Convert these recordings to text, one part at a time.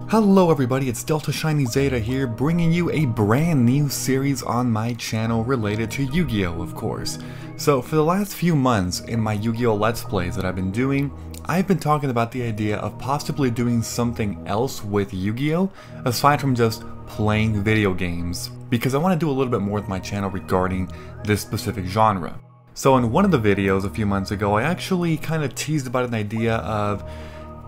Hello everybody, it's Delta Shiny Zeta here, bringing you a brand new series on my channel related to Yu-Gi-Oh, of course. So for the last few months in my Yu-Gi-Oh Let's Plays that I've been doing, I've been talking about the idea of possibly doing something else with Yu-Gi-Oh, aside from just playing video games, because I want to do a little bit more with my channel regarding this specific genre. So in one of the videos a few months ago, I actually kind of teased about an idea of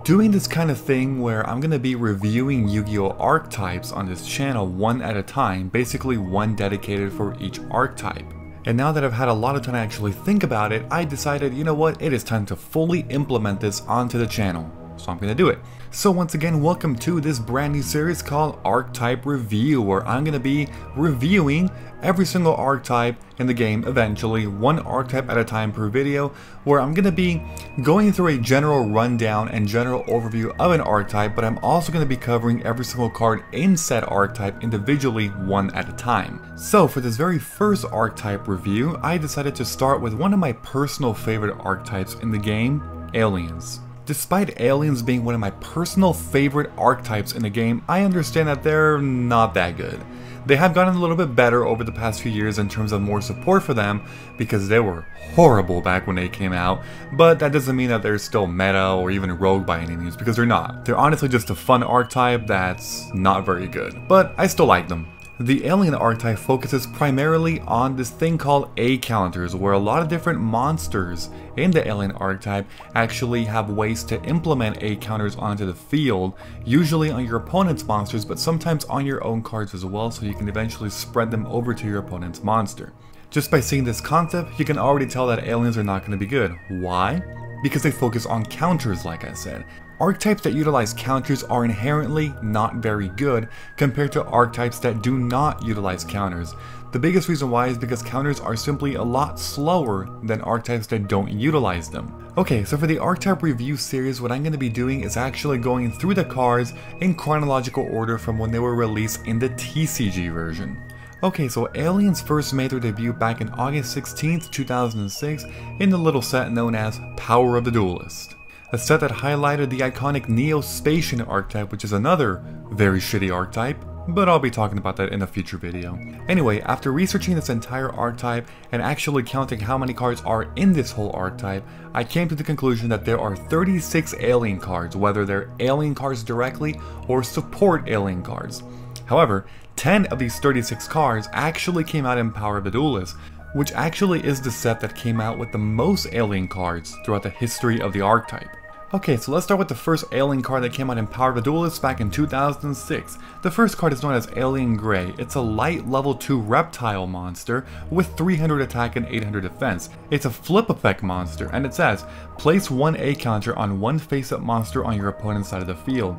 doing this kind of thing where I'm going to be reviewing Yu-Gi-Oh archetypes on this channel one at a time, basically one dedicated for each archetype. And now that I've had a lot of time to actually think about it, I decided, you know what, it is time to fully implement this onto the channel. So I'm going to do it. So once again, welcome to this brand new series called Archetype Review, where I'm going to be reviewing every single archetype in the game eventually, one archetype at a time per video, where I'm going to be going through a general rundown and general overview of an archetype, but I'm also going to be covering every single card in said archetype individually one at a time. So for this very first archetype review, I decided to start with one of my personal favorite archetypes in the game, aliens. Despite aliens being one of my personal favorite archetypes in the game, I understand that they're not that good. They have gotten a little bit better over the past few years in terms of more support for them, because they were horrible back when they came out, but that doesn't mean that they're still meta or even rogue by any means, because they're not. They're honestly just a fun archetype that's not very good, but I still like them. The alien archetype focuses primarily on this thing called A counters, where a lot of different monsters in the alien archetype actually have ways to implement A counters onto the field, usually on your opponent's monsters, but sometimes on your own cards as well, so you can eventually spread them over to your opponent's monster. Just by seeing this concept, you can already tell that aliens are not going to be good. Why? Because they focus on counters, like I said. Archetypes that utilize counters are inherently not very good compared to archetypes that do not utilize counters. The biggest reason why is because counters are simply a lot slower than archetypes that don't utilize them. Okay, so for the archetype review series, what I'm going to be doing is actually going through the cards in chronological order from when they were released in the TCG version. Okay, so aliens first made their debut back in August 16th, 2006 in the little set known as Power of the Duelist. A set that highlighted the iconic Neo-Spacian archetype, which is another very shitty archetype, but I'll be talking about that in a future video. Anyway, after researching this entire archetype and actually counting how many cards are in this whole archetype, I came to the conclusion that there are 36 alien cards, whether they're alien cards directly or support alien cards. However, 10 of these 36 cards actually came out in Power of the Duelist, which actually is the set that came out with the most alien cards throughout the history of the archetype. Okay, so let's start with the first alien card that came out in Power of the Duelist back in 2006. The first card is known as Alien Grey. It's a light level 2 reptile monster with 300 attack and 800 defense. It's a flip effect monster, and it says, place one A counter on one face-up monster on your opponent's side of the field.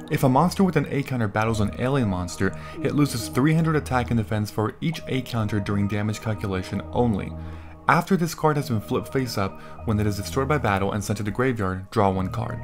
If a monster with an A counter battles an alien monster, it loses 300 attack and defense for each A counter during damage calculation only. After this card has been flipped face up, when it is destroyed by battle and sent to the graveyard, draw one card.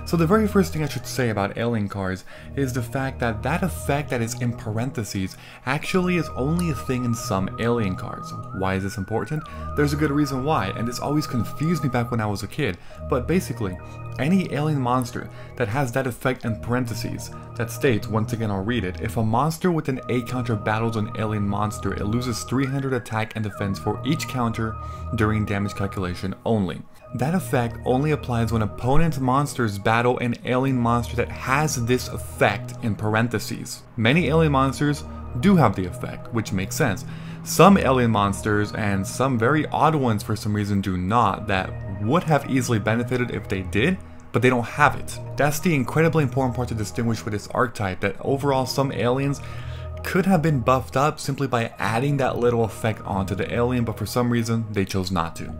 So the very first thing I should say about alien cards is the fact that that effect that is in parentheses actually is only a thing in some alien cards. Why is this important? There's a good reason why, and this always confused me back when I was a kid, but basically, any alien monster that has that effect in parentheses that states, once again I'll read it, if a monster with an A counter battles an alien monster, it loses 300 attack and defense for each counter during damage calculation only. That effect only applies when opponent's monsters battle an alien monster that has this effect in parentheses. Many alien monsters do have the effect, which makes sense. Some alien monsters and some very odd ones for some reason do not, that would have easily benefited if they did, but they don't have it. That's the incredibly important part to distinguish with this archetype, that overall some aliens could have been buffed up simply by adding that little effect onto the alien, but for some reason they chose not to.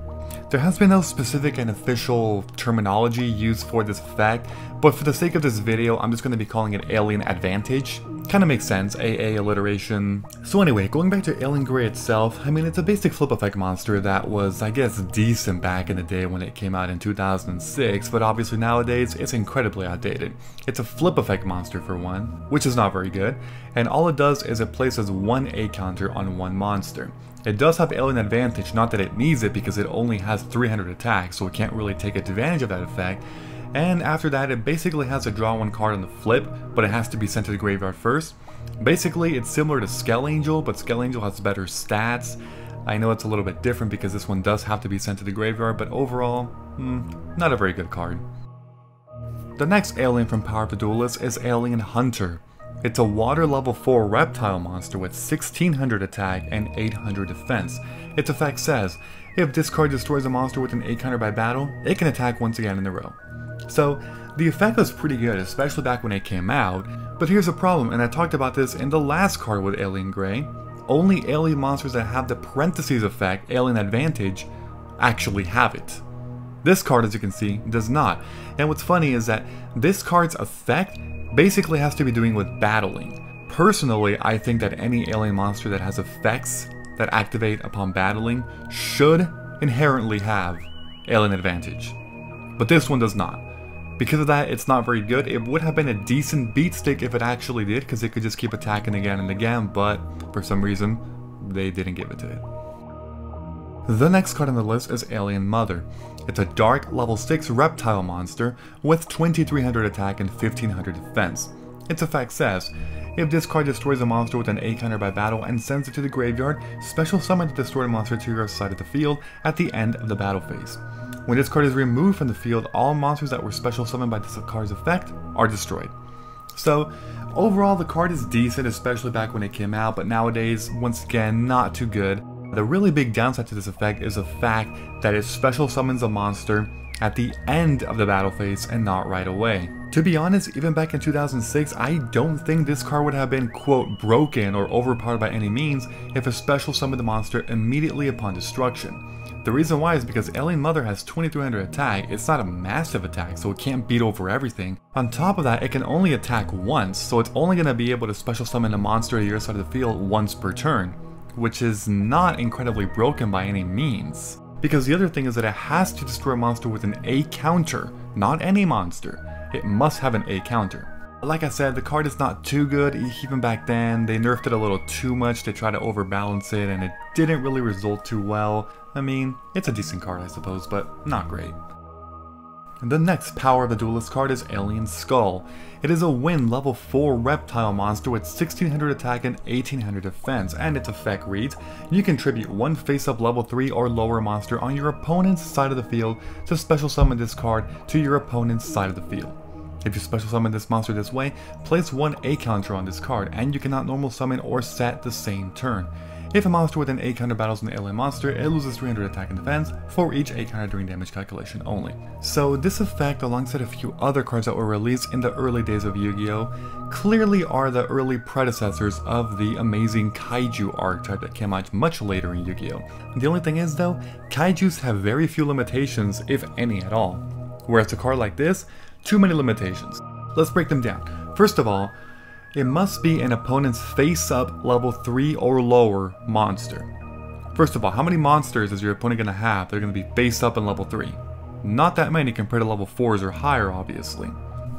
There has been no specific and official terminology used for this effect, but for the sake of this video, I'm just going to be calling it Alien Advantage. Kinda makes sense, AA alliteration. So anyway, going back to Alien Grey itself, I mean, it's a basic flip effect monster that was, I guess, decent back in the day when it came out in 2006, but obviously nowadays, it's incredibly outdated. It's a flip effect monster for one, which is not very good, and all it does is it places one A counter on one monster. It does have Alien Advantage, not that it needs it because it only has 300 attack, so it can't really take advantage of that effect. and after that it basically has to draw one card on the flip, but it has to be sent to the graveyard first. Basically it's similar to Skell Angel, but Skell Angel has better stats. I know it's a little bit different because this one does have to be sent to the graveyard, but overall, not a very good card. The next alien from Power of the Duelist is Alien Hunter. It's a water level 4 reptile monster with 1600 attack and 800 defense. Its effect says, if this card destroys a monster with an 8 counter by battle, it can attack once again in a row. So, the effect was pretty good, especially back when it came out, but here's a problem, and I talked about this in the last card with Alien Grey. Only alien monsters that have the parentheses effect, Alien Advantage, actually have it. This card, as you can see, does not. And what's funny is that this card's effect basically has to be doing with battling. Personally, I think that any alien monster that has effects that activate upon battling should inherently have Alien Advantage. But this one does not. Because of that, it's not very good. It would have been a decent beat stick if it actually did, because it could just keep attacking again and again, but for some reason, they didn't give it to it. The next card on the list is Alien Mother. It's a dark level 6 reptile monster with 2300 attack and 1500 defense. Its effect says, if this card destroys a monster with an 8 counter by battle and sends it to the graveyard, special summon the destroyed monster to your side of the field at the end of the battle phase. When this card is removed from the field, all monsters that were special summoned by this card's effect are destroyed. So, overall the card is decent, especially back when it came out, but nowadays, once again, not too good. The really big downside to this effect is the fact that it special summons a monster at the end of the battle phase and not right away. To be honest, even back in 2006, I don't think this card would have been, quote, broken or overpowered by any means if it special summoned the monster immediately upon destruction. The reason why is because Alien Mother has 2300 attack. It's not a massive attack, so it can't beat over everything. On top of that, it can only attack once, so it's only going to be able to special summon a monster to your side of the field once per turn, which is not incredibly broken by any means. Because the other thing is that it has to destroy a monster with an A counter, not any monster. It must have an A counter. Like I said, the card is not too good. Even back then, they nerfed it a little too much to try to overbalance it, and it didn't really result too well. I mean, it's a decent card I suppose, but not great. The next Power of the Duelist card is Alien Skull. It is a wind level 4 reptile monster with 1600 attack and 1800 defense, and its effect reads, you contribute one face-up level 3 or lower monster on your opponent's side of the field to special summon this card to your opponent's side of the field. If you special summon this monster this way, place one A counter on this card, and you cannot normal summon or set the same turn. If a monster with an A counter battles an alien monster, it loses 300 attack and defense for each A counter during damage calculation only. So this effect, alongside a few other cards that were released in the early days of Yu-Gi-Oh, clearly are the early predecessors of the amazing Kaiju archetype that came out much later in Yu-Gi-Oh. The only thing is though, Kaijus have very few limitations, if any at all. Whereas a card like this, too many limitations. Let's break them down. First of all, it must be an opponent's face-up level 3 or lower monster. First of all, how many monsters is your opponent going to have that are going to be face-up and level 3? Not that many compared to level 4s or higher, obviously.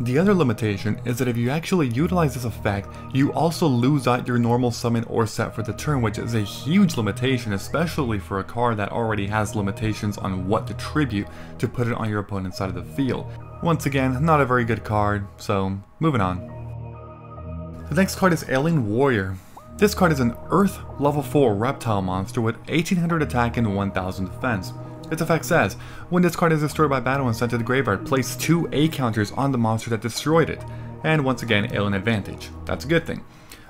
The other limitation is that if you actually utilize this effect, you also lose out your normal summon or set for the turn, which is a huge limitation, especially for a card that already has limitations on what to tribute to put it on your opponent's side of the field. Once again, not a very good card, so moving on. The next card is Alien Warrior. This card is an Earth level 4 reptile monster with 1800 attack and 1000 defense. Its effect says, when this card is destroyed by battle and sent to the graveyard, place 2 A counters on the monster that destroyed it. And once again, Alien Advantage. That's a good thing.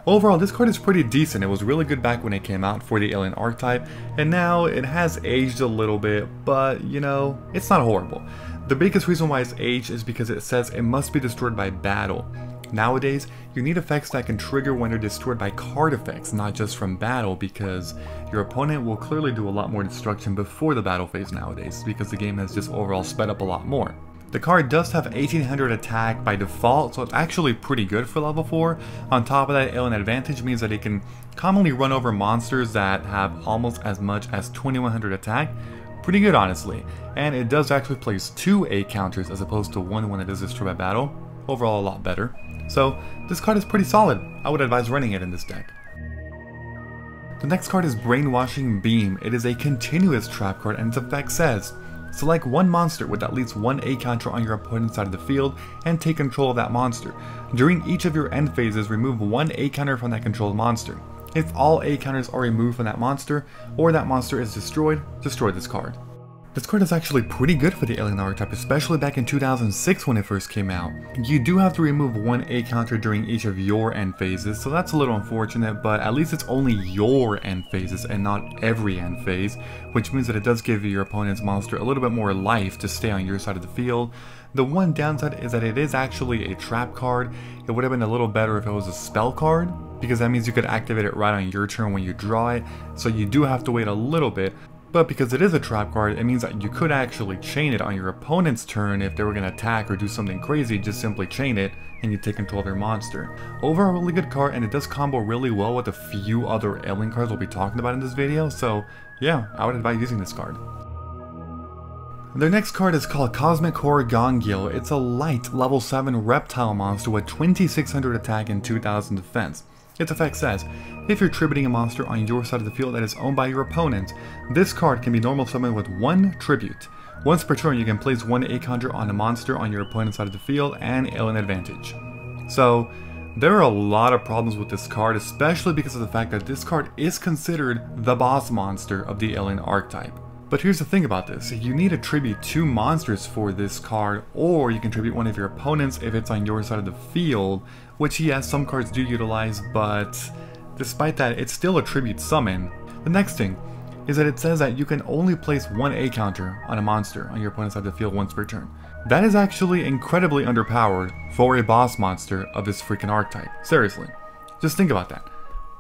Overall, this card is pretty decent. It was really good back when it came out for the Alien archetype, and now it has aged a little bit, but you know, it's not horrible. The biggest reason why it's aged is because it says it must be destroyed by battle. Nowadays, you need effects that can trigger when they're destroyed by card effects, not just from battle, because your opponent will clearly do a lot more destruction before the battle phase nowadays, because the game has just overall sped up a lot more. The card does have 1800 attack by default, so it's actually pretty good for level 4. On top of that, Alien Advantage means that it can commonly run over monsters that have almost as much as 2100 attack. Pretty good, honestly. And it does actually place 2 A counters as opposed to 1 when it is destroyed by battle. Overall, a lot better. So, this card is pretty solid. I would advise running it in this deck. The next card is Brainwashing Beam. It is a continuous trap card, and its effect says, Select one monster with at least one A counter on your opponent's side of the field and take control of that monster. During each of your end phases, remove one A counter from that controlled monster. If all A counters are removed from that monster, or that monster is destroyed, destroy this card. This card is actually pretty good for the alien archetype, especially back in 2006 when it first came out. You do have to remove one A counter during each of your end phases, so that's a little unfortunate, but at least it's only your end phases and not every end phase, which means that it does give your opponent's monster a little bit more life to stay on your side of the field. The one downside is that it is actually a trap card. It would have been a little better if it was a spell card, because that means you could activate it right on your turn when you draw it, so you do have to wait a little bit. But because it is a trap card, it means that you could actually chain it on your opponent's turn if they were going to attack or do something crazy. Just simply chain it and you take control of their monster. Overall, really good card, and it does combo really well with a few other alien cards we'll be talking about in this video, so yeah, I would advise using this card. Their next card is called Cosmic Horror Gangielce. It's a light level 7 reptile monster with 2600 attack and 2000 defense. Its effect says, if you're tributing a monster on your side of the field that is owned by your opponent, this card can be normal summoned with 1 tribute. Once per turn, you can place 1 A counter on a monster on your opponent's side of the field and alien advantage. So, there are a lot of problems with this card, especially because of the fact that this card is considered the boss monster of the alien archetype. But here's the thing about this, you need to tribute 2 monsters for this card, or you can tribute one of your opponents if it's on your side of the field, which yes, some cards do utilize, but despite that, it's still a tribute summon. The next thing is that it says that you can only place 1 A counter on a monster on your opponent's side of the field once per turn. That is actually incredibly underpowered for a boss monster of this freaking archetype. Seriously, just think about that.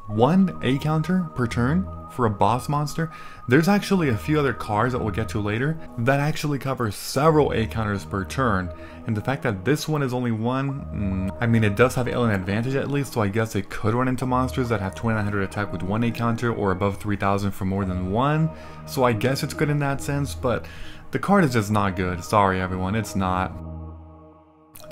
1 A counter per turn for a boss monster? There's actually a few other cards that we'll get to later that actually cover several A counters per turn, and the fact that this one is only 1, I mean, it does have alien advantage at least, so I guess it could run into monsters that have 2900 attack with 1 A counter or above 3000 for more than 1, so I guess it's good in that sense, but the card is just not good. Sorry everyone, it's not.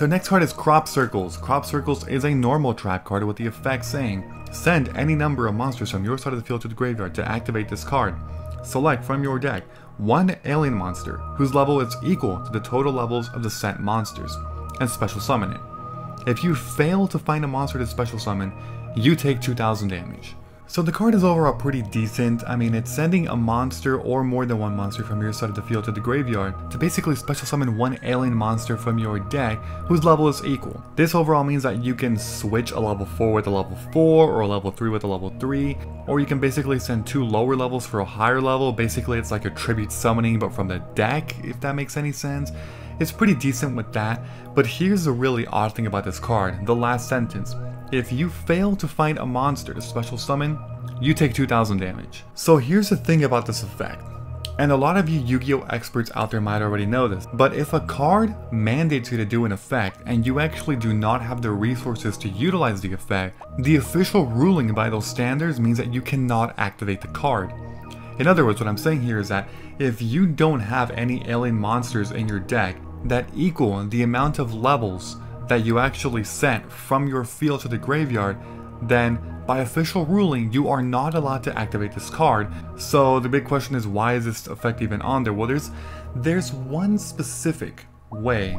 The next card is Crop Circles. Crop Circles is a normal trap card with the effect saying, send any number of monsters from your side of the field to the graveyard to activate this card. Select from your deck 1 alien monster whose level is equal to the total levels of the sent monsters, and special summon it. If you fail to find a monster to special summon, you take 2000 damage. So the card is overall pretty decent. I mean, it's sending a monster or more than 1 monster from your side of the field to the graveyard to basically special summon 1 alien monster from your deck whose level is equal. This overall means that you can switch a level 4 with a level 4 or a level 3 with a level 3, or you can basically send 2 lower levels for a higher level. Basically, it's like a tribute summoning but from the deck, if that makes any sense. It's pretty decent with that, but here's the really odd thing about this card, the last sentence. If you fail to find a monster to special summon, you take 2000 damage. So here's the thing about this effect, and a lot of you Yu-Gi-Oh experts out there might already know this, but if a card mandates you to do an effect and you actually do not have the resources to utilize the effect, the official ruling by those standards means that you cannot activate the card. In other words, what I'm saying here is that if you don't have any alien monsters in your deck that equal the amount of levels that you actually sent from your field to the graveyard, then by official ruling you are not allowed to activate this card. So the big question is, why is this effect even on there? Well, there's one specific way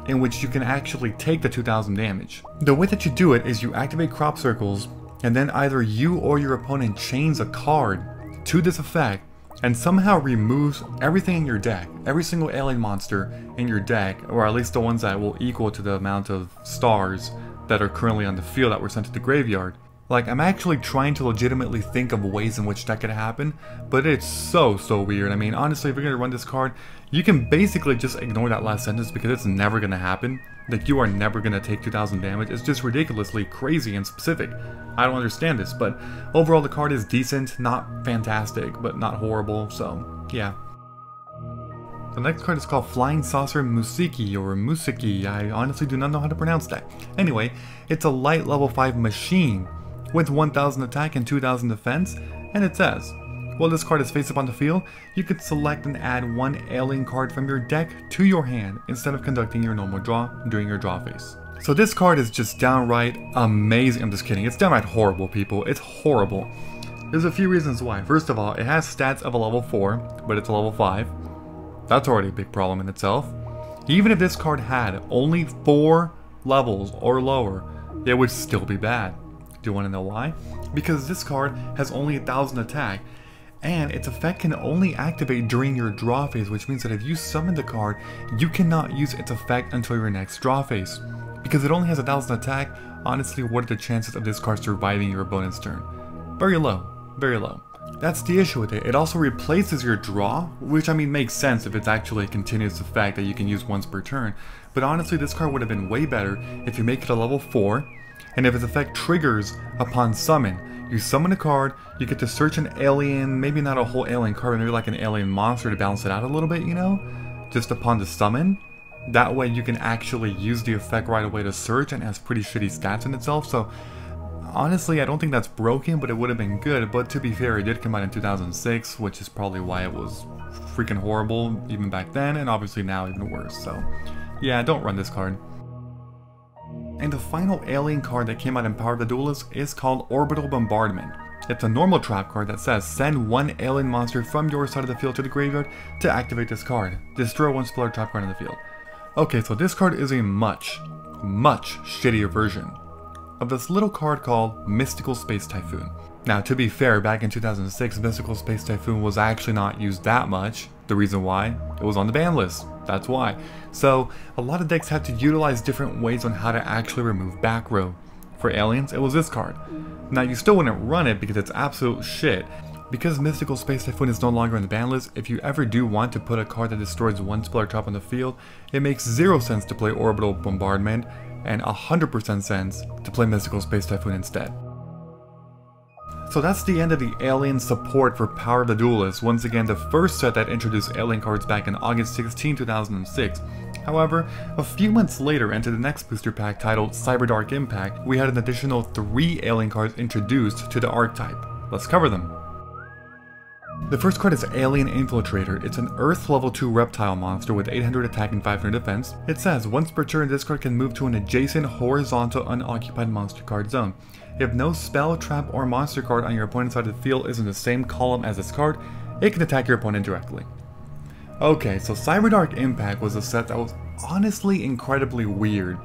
in which you can actually take the 2000 damage. The way that you do it is you activate Crop Circles, and then either you or your opponent chains a card to this effect and somehow removes everything in your deck, every single alien monster in your deck, or at least the ones that will equal to the amount of stars that are currently on the field that were sent to the graveyard. Like, I'm actually trying to legitimately think of ways in which that could happen, but it's so weird. I mean, honestly, if you're gonna run this card, you can basically just ignore that last sentence because it's never gonna happen. Like, you are never gonna take 2000 damage. It's just ridiculously crazy and specific. I don't understand this, but overall the card is decent, not fantastic, but not horrible, so yeah. The next card is called Flying Saucer MUUSIK, or MUUSIK. I honestly do not know how to pronounce that. Anyway, it's a light level 5 machine with 1000 attack and 2000 defense, and it says, while this card is face up on the field, you can select and add 1 alien card from your deck to your hand instead of conducting your normal draw during your draw phase. So this card is just downright amazing. I'm just kidding, it's downright horrible, people. It's horrible. There's a few reasons why. First of all, it has stats of a level 4, but it's a level 5. That's already a big problem in itself. Even if this card had only 4 levels or lower, it would still be bad. Do you want to know why? Because this card has only 1000 attack, and its effect can only activate during your draw phase, which means that if you summon the card, you cannot use its effect until your next draw phase. Because it only has 1000 attack, honestly, what are the chances of this card surviving your opponent's turn? Very low, very low. That's the issue with it. It also replaces your draw, which I mean makes sense if it's actually a continuous effect that you can use once per turn. But honestly, this card would have been way better if you make it a level 4, and if its effect triggers upon summon. You summon a card, you get to search an alien, maybe not a whole alien card, but maybe like an alien monster to balance it out a little bit, you know? Just upon the summon. That way you can actually use the effect right away to search, and it has pretty shitty stats in itself, so honestly, I don't think that's broken, but it would have been good. But to be fair, it did come out in 2006, which is probably why it was freaking horrible even back then, and obviously now even worse. So yeah, don't run this card. And the final alien card that came out in Power of the Duelist is called Orbital Bombardment. It's a normal trap card that says send 1 alien monster from your side of the field to the graveyard to activate this card. Destroy 1 spell or trap card on the field. Okay, so this card is a much shittier version of this little card called Mystical Space Typhoon. Now, to be fair, back in 2006, Mystical Space Typhoon was actually not used that much. The reason why? It was on the ban list. That's why. So, a lot of decks had to utilize different ways on how to actually remove back row. For aliens, it was this card. Now, you still wouldn't run it because it's absolute shit. Because Mystical Space Typhoon is no longer on the ban list, if you ever do want to put a card that destroys 1 spell or trap on the field, it makes 0 sense to play Orbital Bombardment, and 100% sense to play Mystical Space Typhoon instead. So that's the end of the alien support for Power of the Duelist, once again the first set that introduced alien cards back on August 16, 2006. However, a few months later into the next booster pack titled Cyberdark Impact, we had an additional 3 alien cards introduced to the archetype. Let's cover them. The first card is Alien Infiltrator. It's an Earth level 2 reptile monster with 800 attack and 500 defense. It says, once per turn this card can move to an adjacent horizontal unoccupied monster card zone. If no spell, trap, or monster card on your opponent's side of the field is in the same column as this card, it can attack your opponent directly. Okay, so Cyberdark Impact was a set that was honestly incredibly weird.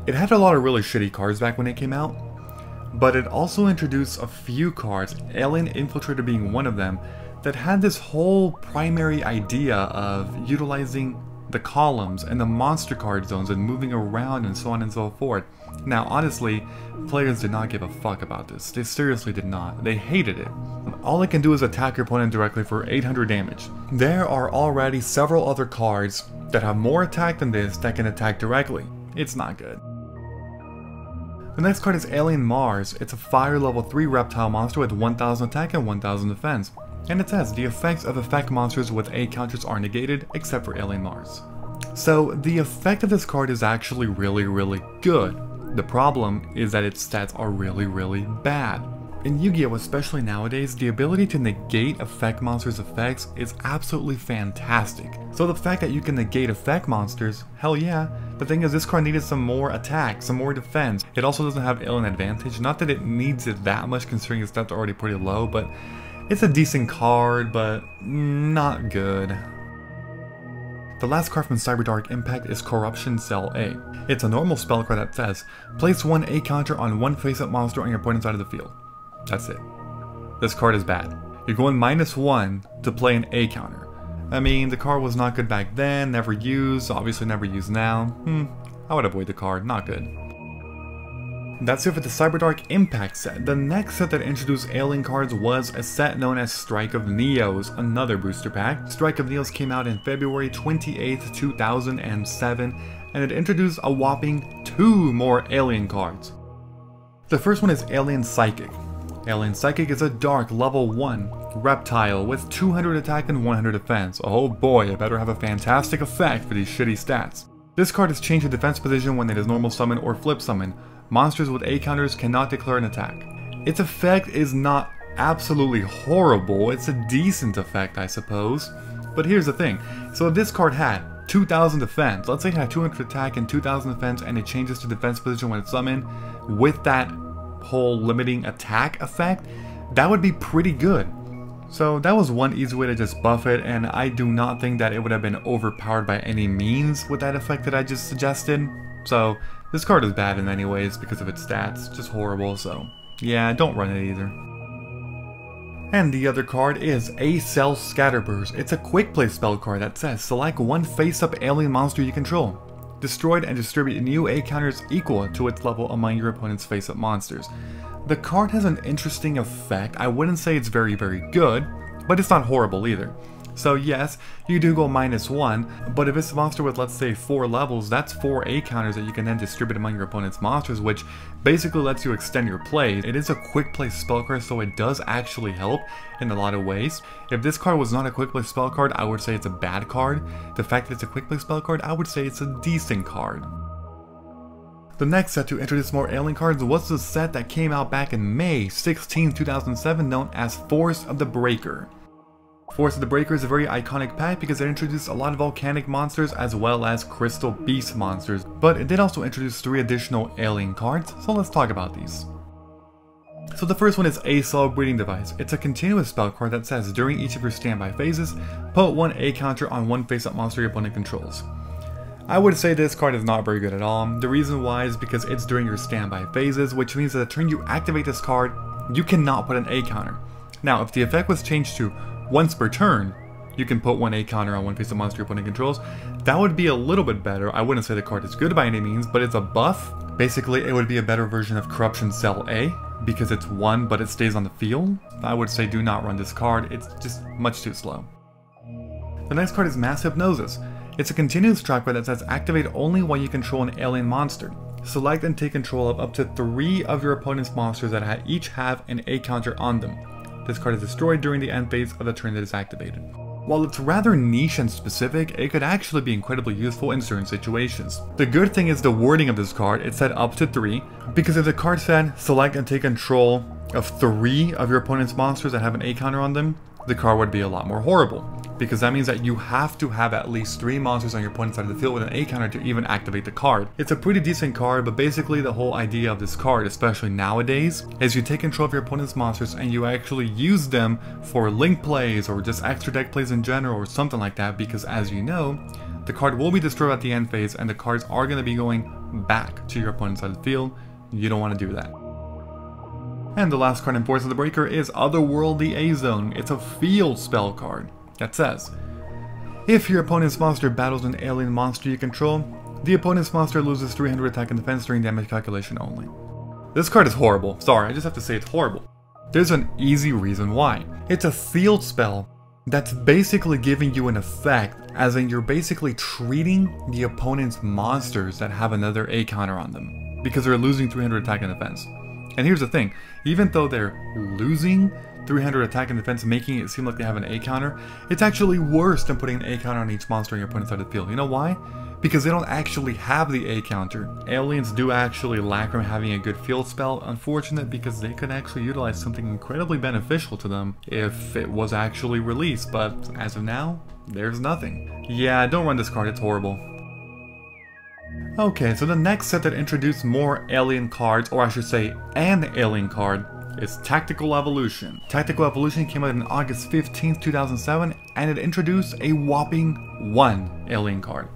It had a lot of really shitty cards back when it came out, but it also introduced a few cards, Alien Infiltrator being one of them, that had this whole primary idea of utilizing the columns and the monster card zones and moving around and so on and so forth. Now honestly, players did not give a fuck about this. They seriously did not. They hated it. All it can do is attack your opponent directly for 800 damage. There are already several other cards that have more attack than this that can attack directly. It's not good. The next card is Alien Mars. It's a fire level 3 reptile monster with 1000 attack and 1000 defense. And it says, the effects of effect monsters with A counters are negated except for Alien Mars. So the effect of this card is actually really good. The problem is that its stats are really bad. In Yu-Gi-Oh, especially nowadays, the ability to negate effect monsters' effects is absolutely fantastic. So the fact that you can negate effect monsters, hell yeah. The thing is, this card needed some more attack, some more defense. It also doesn't have Alien Advantage, not that it needs it that much considering its stats are already pretty low, but it's a decent card, but not good. The last card from Cyberdark Impact is Corruption Cell A. It's a normal spell card that says, place 1 A counter on 1 face-up monster on your opponent's side of the field. That's it. This card is bad. You're going -1 to play an A counter. I mean, the card was not good back then, never used, obviously never used now. I would avoid the card, not good. That's it for the Cyberdark Impact set. The next set that introduced alien cards was a set known as Strike of Neos, another booster pack. Strike of Neos came out in February 28th, 2007, and it introduced a whopping 2 more alien cards. The first one is Alien Psychic. Alien Psychic is a dark level 1 reptile with 200 attack and 100 defense. Oh boy, it better have a fantastic effect for these shitty stats. This card is changed to defense position when it is normal summon or flip summon. Monsters with A counters cannot declare an attack. Its effect is not absolutely horrible, it's a decent effect I suppose. But here's the thing, so if this card had 2000 defense, let's say it had 200 attack and 2000 defense and it changes to defense position when it's summoned, with that whole limiting attack effect, that would be pretty good. So that was one easy way to just buff it, and I do not think that it would have been overpowered by any means with that effect that I just suggested. So this card is bad in many ways because of its stats, just horrible, so yeah, don't run it either. And the other card is A-Cell Scatterburst. It's a quick play spell card that says select one face-up alien monster you control. Destroyed and distribute new A counters equal to its level among your opponent's face-up monsters. The card has an interesting effect. I wouldn't say it's very good, but it's not horrible either. So yes, you do go -1, but if it's a monster with, let's say, 4 levels, that's 4 A counters that you can then distribute among your opponent's monsters, which basically lets you extend your play. It is a quick play spell card, so it does actually help in a lot of ways. If this card was not a quick play spell card, I would say it's a bad card. The fact that it's a quick play spell card, I would say it's a decent card. The next set to introduce more alien cards was the set that came out back in May 16, 2007, known as Force of the Breaker. Force of the Breaker is a very iconic pack because it introduced a lot of volcanic monsters as well as crystal beast monsters, but it did also introduce 3 additional alien cards, so let's talk about these. So the first one is A-Cell Breeding Device. It's a continuous spell card that says during each of your standby phases, put 1 A counter on 1 face-up monster your opponent controls. I would say this card is not very good at all. The reason why is because it's during your standby phases, which means that the turn you activate this card, you cannot put an A counter. Now, if the effect was changed to once per turn, you can put 1 A counter on 1 face-up monster your opponent controls, that would be a little bit better. I wouldn't say the card is good by any means, but it's a buff. Basically, it would be a better version of Corruption Cell A, because it's 1 but it stays on the field. I would say do not run this card, it's just much too slow. The next card is Mass Hypnosis. It's a continuous track card that says activate only when you control an alien monster. Select and take control of up to 3 of your opponent's monsters that each have an A counter on them. This card is destroyed during the end phase of the turn that is activated. While it's rather niche and specific, it could actually be incredibly useful in certain situations. The good thing is the wording of this card. It said up to 3, because if the card said select and take control of 3 of your opponent's monsters that have an A counter on them, the card would be a lot more horrible, because that means that you have to have at least 3 monsters on your opponent's side of the field with an A counter to even activate the card. It's a pretty decent card, but basically the whole idea of this card, especially nowadays, is you take control of your opponent's monsters and you actually use them for link plays or just extra deck plays in general or something like that, because as you know, the card will be destroyed at the end phase and the cards are going to be going back to your opponent's side of the field. You don't want to do that. And the last card in Force of the Breaker is OTHERWORLD the A-Zone. It's a field spell card that says, if your opponent's monster battles an alien monster you control, the opponent's monster loses 300 attack and defense during damage calculation only. This card is horrible. Sorry, I just have to say it's horrible. There's an easy reason why. It's a field spell that's basically giving you an effect, as in you're basically treating the opponent's monsters that have another A counter on them, because they're losing 300 attack and defense. And here's the thing, even though they're losing 300 attack and defense, making it seem like they have an A counter, it's actually worse than putting an A counter on each monster on your opponent's side of the field. You know why? Because they don't actually have the A counter. Aliens do actually lack from having a good field spell. Unfortunate, because they could actually utilize something incredibly beneficial to them if it was actually released, but as of now, there's nothing. Yeah, don't run this card, it's horrible. Okay, so the next set that introduced more alien cards, or I should say an alien card, is Tactical Evolution. Tactical Evolution came out on August 15th, 2007, and it introduced a whopping 1 alien card.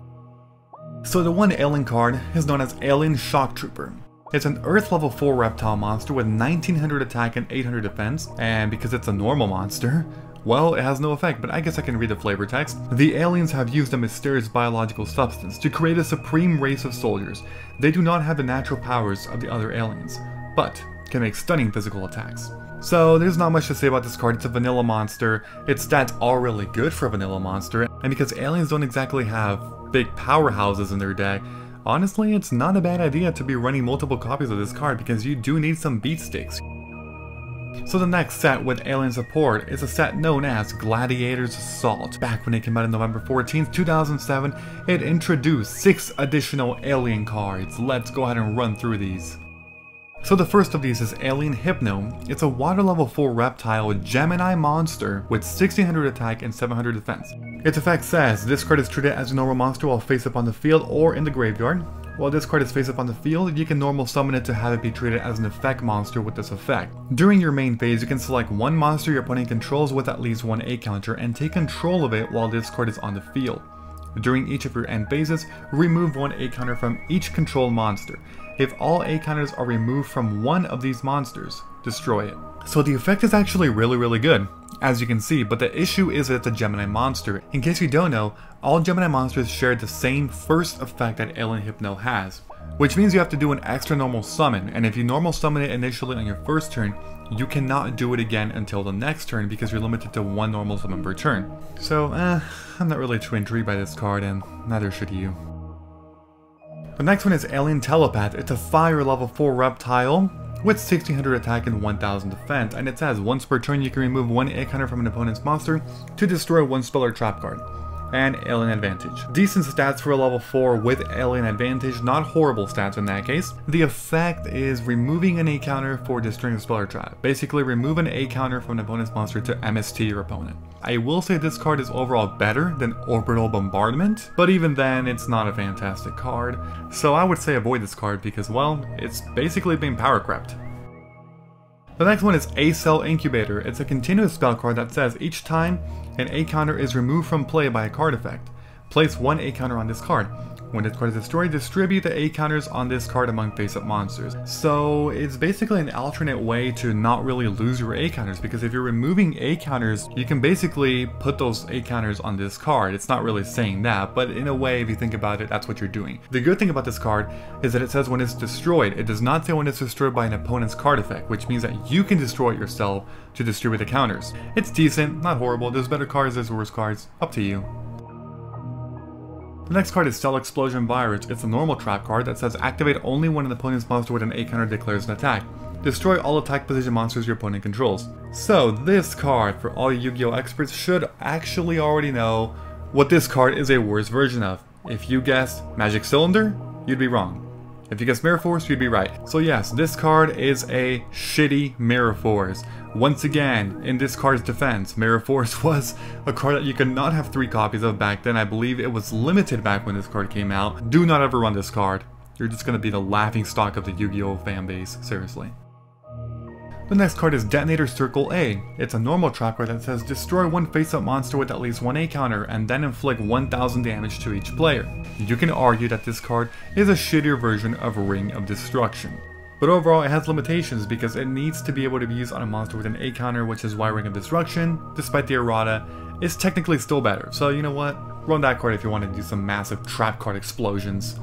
So the 1 alien card is known as Alien Shocktrooper. It's an Earth level 4 reptile monster with 1900 attack and 800 defense, and because it's a normal monster, well, it has no effect, but I guess I can read the flavor text. The aliens have used a mysterious biological substance to create a supreme race of soldiers. They do not have the natural powers of the other aliens, but can make stunning physical attacks. So there's not much to say about this card. It's a vanilla monster. Its stats are really good for a vanilla monster, and because aliens don't exactly have big powerhouses in their deck, honestly, it's not a bad idea to be running multiple copies of this card because you do need some beat sticks. So the next set with alien support is a set known as Gladiator's Assault. Back when it came out on November 14th, 2007, it introduced 6 additional alien cards. Let's go ahead and run through these. So the first of these is Alien HYPNO. It's a water level 4 reptile Gemini monster with 1600 attack and 700 defense. Its effect says this card is treated as a normal monster while face up on the field or in the graveyard. While this card is face up on the field, you can normal summon it to have it be treated as an effect monster with this effect. During your main phase, you can select one monster your opponent controls with at least one A counter and take control of it while this card is on the field. During each of your end phases, remove one A counter from each controlled monster. If all A counters are removed from one of these monsters, destroy it. So the effect is actually really good, as you can see, but the issue is that it's a Gemini monster. In case you don't know, all Gemini monsters share the same first effect that Alien Hypno has, which means you have to do an extra normal summon, and if you normal summon it initially on your first turn, you cannot do it again until the next turn because you're limited to one normal summon per turn. So, I'm not really too intrigued by this card, and neither should you. The next one is Alien Telepath. It's a fire level 4 reptile with 1600 attack and 1000 defense, and it says once per turn you can remove one A counter from an opponent's monster to destroy one spell or trap card. And Alien Advantage. Decent stats for a level 4 with Alien Advantage, not horrible stats in that case. The effect is removing an A counter for destroying a spell or trap. Basically remove an A counter from an opponent's monster to MST your opponent. I will say this card is overall better than Orbital Bombardment, but even then it's not a fantastic card. So I would say avoid this card because, well, it's basically being power crept. The next one is A-Cell Incubator. It's a continuous spell card that says each time an A counter is removed from play by a card effect, place one A counter on this card. When this card is destroyed, distribute the A counters on this card among face-up monsters. So it's basically an alternate way to not really lose your A counters, because if you're removing A counters, you can basically put those A counters on this card. It's not really saying that, but in a way, if you think about it, that's what you're doing. The good thing about this card is that it says when it's destroyed. It does not say when it's destroyed by an opponent's card effect, which means that you can destroy it yourself to distribute the counters. It's decent, not horrible. There's better cards, there's worse cards. Up to you. The next card is Cell Explosion Virus. It's a normal trap card that says activate only when an opponent's monster with an A counter declares an attack. Destroy all attack position monsters your opponent controls. So this card, for all Yu-Gi-Oh experts, should actually already know what this card is a worse version of. If you guessed Magic Cylinder, you'd be wrong. If you guessed Mirror Force, you'd be right. So yes, this card is a shitty Mirror Force. Once again, in this card's defense, Mirror Force was a card that you could not have 3 copies of back then. I believe it was limited back when this card came out. Do not ever run this card. You're just going to be the laughing stock of the Yu-Gi-Oh fanbase, seriously. The next card is Detonator Circle A. It's a normal trap card that says destroy one face-up monster with at least one A counter and then inflict 1000 damage to each player. You can argue that this card is a shittier version of Ring of Destruction. But overall it has limitations because it needs to be able to be used on a monster with an A counter, which is why Ring of Destruction, despite the errata, is technically still better. So you know what? Run that card if you want to do some massive trap card explosions.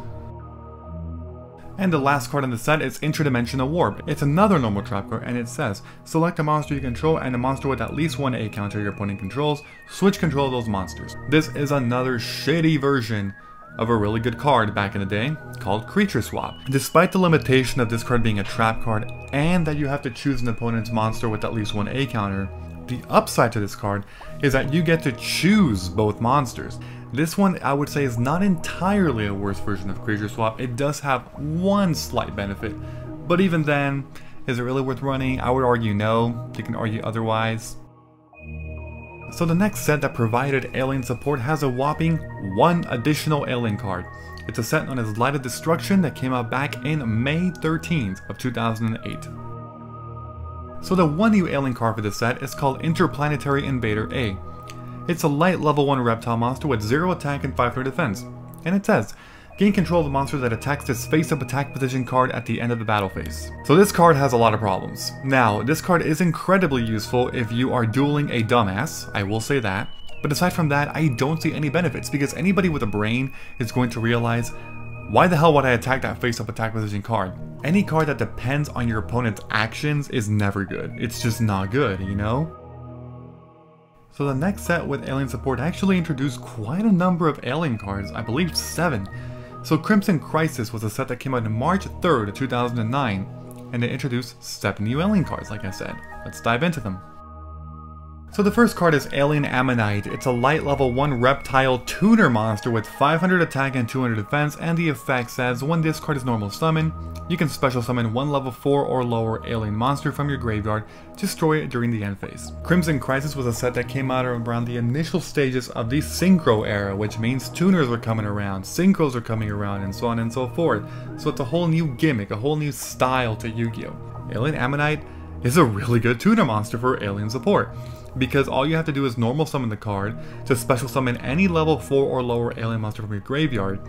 And the last card in the set is Interdimensional Warp. It's another normal trap card, and it says, select a monster you control and a monster with at least one A counter your opponent controls, switch control of those monsters. This is another shitty version of a really good card back in the day called Creature Swap. Despite the limitation of this card being a trap card and that you have to choose an opponent's monster with at least one A counter, the upside to this card is that you get to choose both monsters. This one, I would say, is not entirely a worse version of Creature Swap. It does have one slight benefit, but even then, is it really worth running? I would argue no. You can argue otherwise. So the next set that provided alien support has a whopping 1 additional alien card. It's a set known as Light of Destruction that came out back in May 13th of 2008. So the one new alien card for this set is called Interplanetary Invader A. It's a light level 1 reptile monster with 0 attack and 500 defense. And it says, gain control of the monster that attacks this face-up attack position card at the end of the battle phase. So this card has a lot of problems. Now, this card is incredibly useful if you are dueling a dumbass, I will say that. But aside from that, I don't see any benefits because anybody with a brain is going to realize, why the hell would I attack that face-up attack position card? Any card that depends on your opponent's actions is never good. It's just not good, you know? So the next set with alien support actually introduced quite a number of alien cards, I believe 7. So Crimson Crisis was a set that came out on March 3rd, 2009, and it introduced 7 new alien cards, like I said. Let's dive into them. So the first card is Alien Ammonite. It's a light level 1 reptile tuner monster with 500 attack and 200 defense, and the effect says when this card is normal summon, you can special summon one level 4 or lower alien monster from your graveyard, destroy it during the end phase. Crimson Crisis was a set that came out around the initial stages of the Synchro era, which means tuners were coming around, synchros are coming around, and so on and so forth. So it's a whole new gimmick, a whole new style to Yu-Gi-Oh! Alien Ammonite is a really good tuner monster for alien support, because all you have to do is normal summon the card to special summon any level 4 or lower alien monster from your graveyard,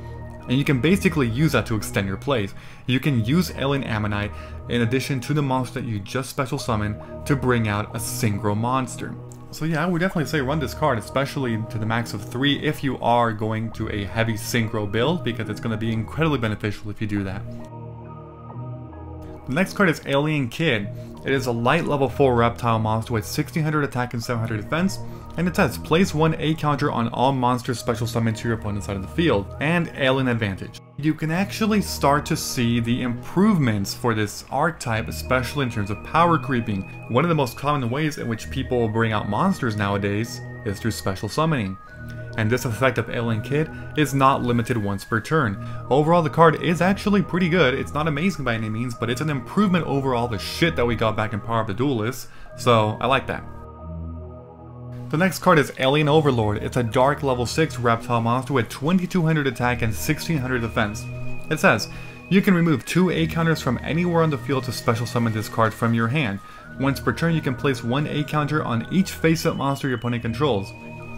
and you can basically use that to extend your plays. You can use Alien Ammonite in addition to the monster that you just special summon to bring out a synchro monster. So yeah, I would definitely say run this card, especially to the max of 3 if you are going to a heavy synchro build, because it's going to be incredibly beneficial if you do that. The next card is Alien Kid. It is a light level 4 reptile monster with 1600 attack and 700 defense, and it says place 1 A counter on all monsters special summoned to your opponent's side of the field, and Alien Advantage. You can actually start to see the improvements for this archetype, especially in terms of power creeping. One of the most common ways in which people bring out monsters nowadays is through special summoning. And this effect of Alien Kid is not limited once per turn. Overall, the card is actually pretty good. It's not amazing by any means, but it's an improvement over all the shit that we got back in Power of the Duelists, so I like that. The next card is Alien Overlord. It's a dark level 6 reptile monster with 2200 attack and 1600 defense. It says, you can remove 2 A counters from anywhere on the field to special summon this card from your hand. Once per turn, you can place 1 A counter on each face-up monster your opponent controls.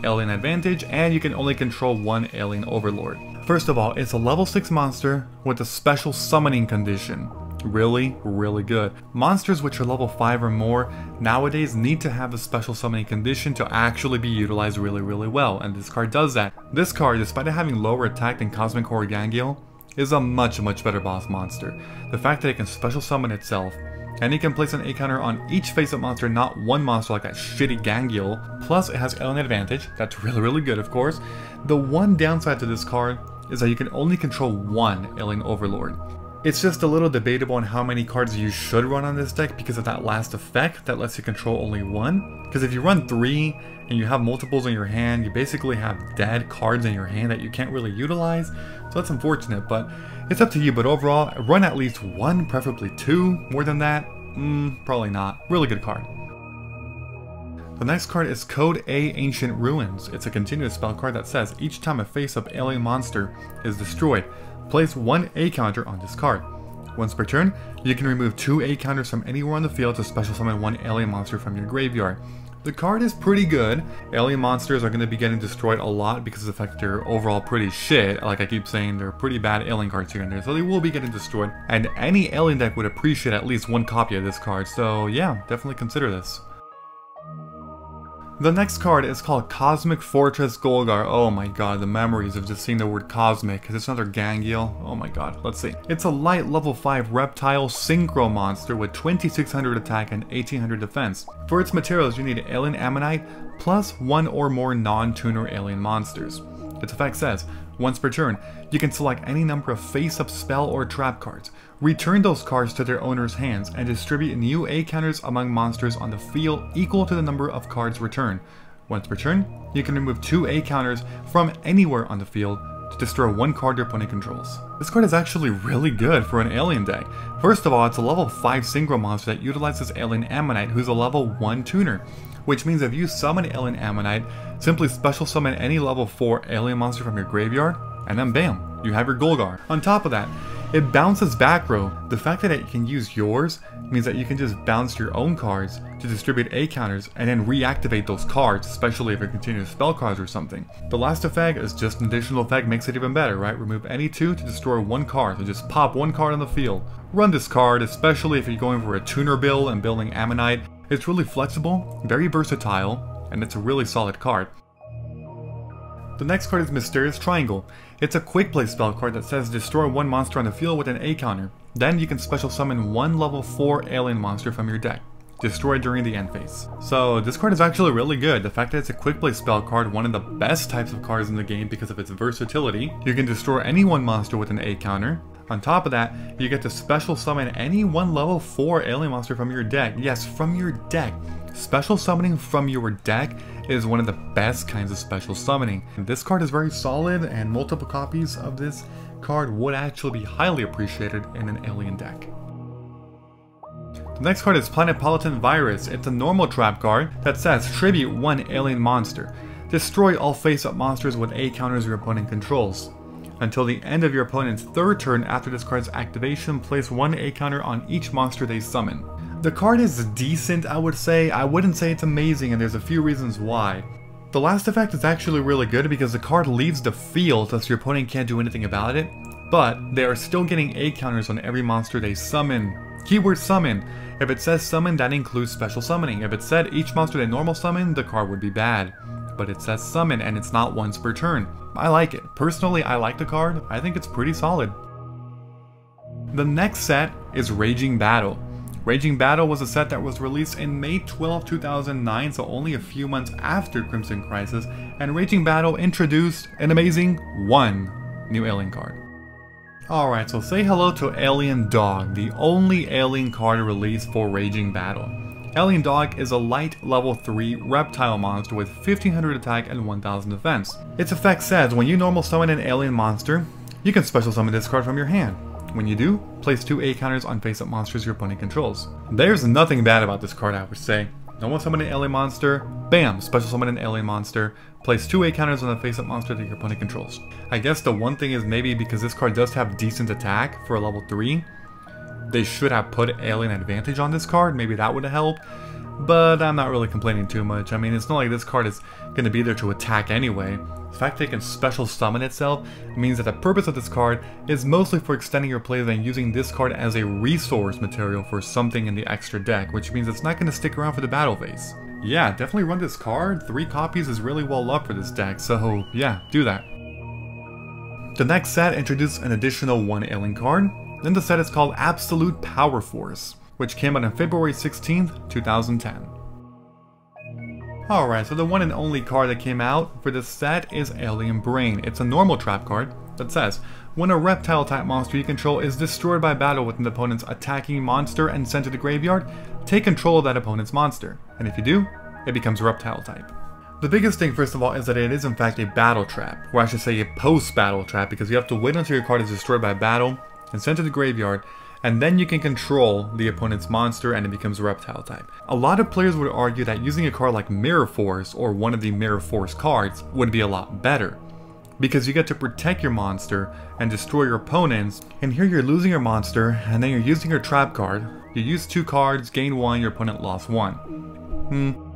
Alien Advantage, and you can only control 1 Alien Overlord. First of all, it's a level 6 monster with a special summoning condition. Really, really good. Monsters which are level 5 or more nowadays need to have a special summoning condition to actually be utilized really, really well, and this card does that. This card, despite having lower attack than Cosmic Horror Gangiel, is a much better boss monster. The fact that it can special summon itself, and you can place an A counter on each face-up monster, not one monster like that shitty Gangiel. Plus, it has Alien Advantage. That's really good, of course. The one downside to this card is that you can only control 1 Alien Overlord. It's just a little debatable on how many cards you should run on this deck because of that last effect that lets you control only 1. Because if you run 3 and you have multiples in your hand, you basically have dead cards in your hand that you can't really utilize. So that's unfortunate, but it's up to you. But overall, run at least 1, preferably 2. More than that, probably not. Really good card. The next card is Code A Ancient Ruins. It's a continuous spell card that says each time a face-up alien monster is destroyed, place 1 A counter on this card. Once per turn, you can remove 2 A counters from anywhere on the field to special summon 1 alien monster from your graveyard. The card is pretty good. Alien monsters are going to be getting destroyed a lot because of the fact they're overall pretty shit. Like I keep saying, they're pretty bad alien cards here and there, so they will be getting destroyed. And any alien deck would appreciate at least 1 copy of this card, so yeah, definitely consider this. The next card is called Cosmic Fortress Golgar. Oh my god, the memories of just seeing the word cosmic, because it's another Gangiel. Oh my god, let's see. It's a light level 5 reptile synchro monster with 2600 attack and 1800 defense. For its materials, you need Alien Ammonite plus 1 or more non-tuner alien monsters. Its effect says, once per turn, you can select any number of face-up spell or trap cards, return those cards to their owner's hands, and distribute new A counters among monsters on the field equal to the number of cards returned. Once per turn, you can remove 2 A counters from anywhere on the field to destroy 1 card your opponent controls. This card is actually really good for an alien deck. First of all, it's a level 5 synchro monster that utilizes Alien Ammonite, who's a level 1 tuner, which means if you summon Alien Ammonite, simply special summon any level 4 alien monster from your graveyard, and then bam, you have your Golgar. On top of that, it bounces back row. The fact that it can use yours means that you can just bounce your own cards to distribute A counters and then reactivate those cards, especially if you're continuous spell cards or something. The last effect is just an additional effect, makes it even better, right? Remove any 2 to destroy 1 card, so just pop 1 card on the field. Run this card, especially if you're going for a tuner build and building Ammonite. It's really flexible, very versatile, and it's a really solid card. The next card is Mysterious Triangle. It's a quick play spell card that says destroy 1 monster on the field with an A counter. Then you can special summon 1 level 4 alien monster from your deck. Destroy during the end phase. So this card is actually really good. The fact that it's a quick play spell card, one of the best types of cards in the game because of its versatility. You can destroy any 1 monster with an A counter. On top of that, you get to special summon any 1 level 4 alien monster from your deck. Yes, from your deck. Special summoning from your deck is one of the best kinds of special summoning. This card is very solid, and multiple copies of this card would actually be highly appreciated in an alien deck. The next card is Planetpolitan Virus. It's a normal trap card that says tribute 1 alien monster. Destroy all face-up monsters with A counters your opponent controls. Until the end of your opponent's third turn after this card's activation, place 1 A counter on each monster they summon. The card is decent, I would say. I wouldn't say it's amazing, and there's a few reasons why. The last effect is actually really good because the card leaves the field, thus your opponent can't do anything about it, but they are still getting A counters on every monster they summon. Keyword summon. If it says summon, that includes special summoning. If it said each monster they normal summon, the card would be bad. But it says summon, and it's not once per turn. I like it. Personally, I like the card. I think it's pretty solid. The next set is Raging Battle. Raging Battle was a set that was released in May 12, 2009, so only a few months after Crimson Crisis, and Raging Battle introduced an amazing 1 new alien card. Alright, so say hello to Alien Dog, the only alien card released for Raging Battle. Alien Dog is a light level 3 reptile monster with 1500 attack and 1000 defense. Its effect says when you normal summon an alien monster, you can special summon this card from your hand. When you do, place 2 A counters on face-up monsters your opponent controls. There's nothing bad about this card, I would say. Normal summon an alien monster, bam, special summon an alien monster, place 2 A counters on a face-up monster that your opponent controls. I guess the one thing is maybe because this card does have decent attack for a level 3, they should have put alien advantage on this card, maybe that would have helped. But I'm not really complaining too much. I mean, it's not like this card is going to be there to attack anyway. The fact that it can special summon itself means that the purpose of this card is mostly for extending your play and using this card as a resource material for something in the extra deck, which means it's not going to stick around for the battle phase. Yeah, definitely run this card. 3 copies is really well loved for this deck, so yeah, do that. The next set introduced an additional 1 alien card. Then the set is called Absolute Power Force, which came out on February 16th, 2010. Alright, so the one and only card that came out for this set is Alien Brain. It's a normal trap card that says, when a reptile type monster you control is destroyed by battle with an opponent's attacking monster and sent to the graveyard, take control of that opponent's monster. And if you do, it becomes reptile type. The biggest thing, first of all, is that it is in fact a battle trap, or I should say a post-battle trap, because you have to wait until your card is destroyed by battle and sent to the graveyard, and then you can control the opponent's monster and it becomes reptile type. A lot of players would argue that using a card like Mirror Force, or one of the Mirror Force cards, would be a lot better, because you get to protect your monster and destroy your opponents, and here you're losing your monster, and then you're using your trap card. You use 2 cards, gain 1, your opponent lost 1.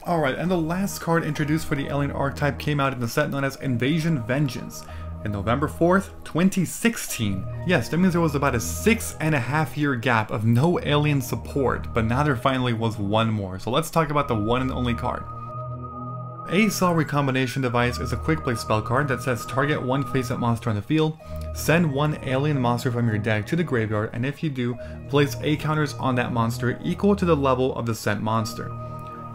Alright, and the last card introduced for the Alien Archetype came out in the set known as Invasion Vengeance in November 4th, 2016. Yes, that means there was about a 6.5 year gap of no alien support, but now there finally was one more. So let's talk about the one and only card. A Cell Recombination Device is a quick play spell card that says target 1 face-up monster on the field, send 1 alien monster from your deck to the graveyard, and if you do, place A counters on that monster equal to the level of the sent monster.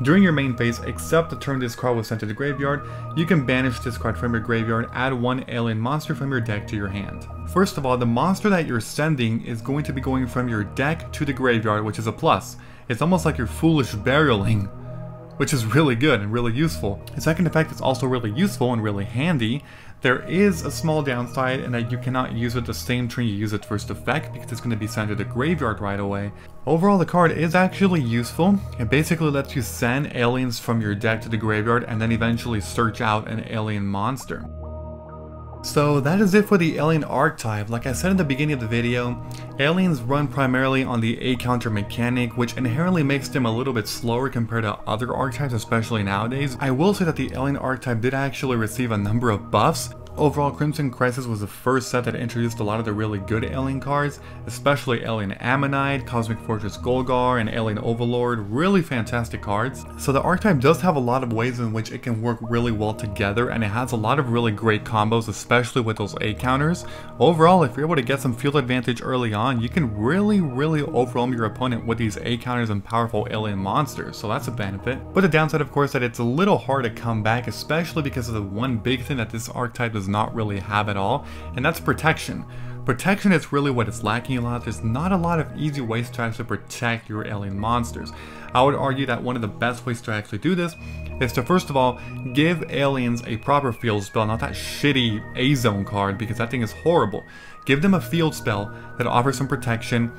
During your main phase, except the turn this card was sent to the graveyard, you can banish this card from your graveyard, add 1 alien monster from your deck to your hand. First of all, the monster that you're sending is going to be going from your deck to the graveyard, which is a plus. It's almost like your Foolish Burialing, which is really good and really useful. The second effect is also really useful and really handy. There is a small downside in that you cannot use it the same turn you use its first effect because it's going to be sent to the graveyard right away. Overall, the card is actually useful. It basically lets you send aliens from your deck to the graveyard and then eventually search out an alien monster. So that is it for the Alien Archetype. Like I said in the beginning of the video, aliens run primarily on the A counter mechanic, which inherently makes them a little bit slower compared to other archetypes, especially nowadays. I will say that the Alien Archetype did actually receive a number of buffs. Overall, Crimson Crisis was the first set that introduced a lot of the really good alien cards, especially Alien Ammonite, Cosmic Fortress Golgar, and Alien Overlord. Really fantastic cards. So the archetype does have a lot of ways in which it can work really well together, and it has a lot of really great combos, especially with those A counters. Overall, if you're able to get some field advantage early on, you can really overwhelm your opponent with these A counters and powerful alien monsters, so that's a benefit. But the downside, of course, that it's a little hard to come back, especially because of the one big thing that this archetype does not really have at all, and that's protection. Protection is really what it's lacking a lot. There's not a lot of easy ways to actually protect your alien monsters. I would argue that one of the best ways to actually do this is to first of all give aliens a proper field spell, not that shitty A-Zone card, because that thing is horrible. Give them a field spell that offers some protection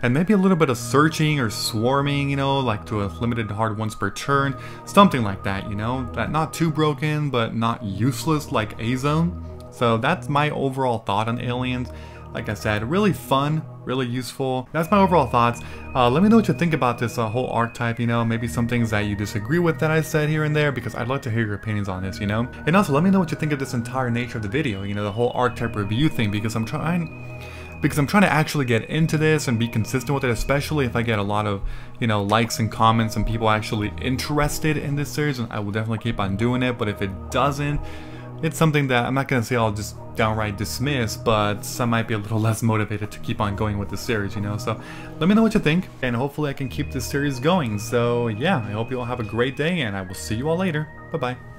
and maybe a little bit of searching or swarming, you know, like to a limited hard once per turn, something like that, you know, that not too broken but not useless like A-Zone. So that's my overall thought on aliens. Like I said, really fun, really useful. That's my overall thoughts. Let me know what you think about this whole archetype, you know, maybe some things that you disagree with that I said here and there, because I'd like to hear your opinions on this, you know? And also, let me know what you think of this entire nature of the video, you know, the whole archetype review thing, because I'm trying to actually get into this and be consistent with it, especially if I get a lot of, you know, likes and comments and people actually interested in this series, and I will definitely keep on doing it. But if it doesn't, it's something that I'm not going to say I'll just downright dismiss, but some might be a little less motivated to keep on going with the series, you know? So let me know what you think, and hopefully I can keep this series going. So yeah, I hope you all have a great day, and I will see you all later. Bye-bye.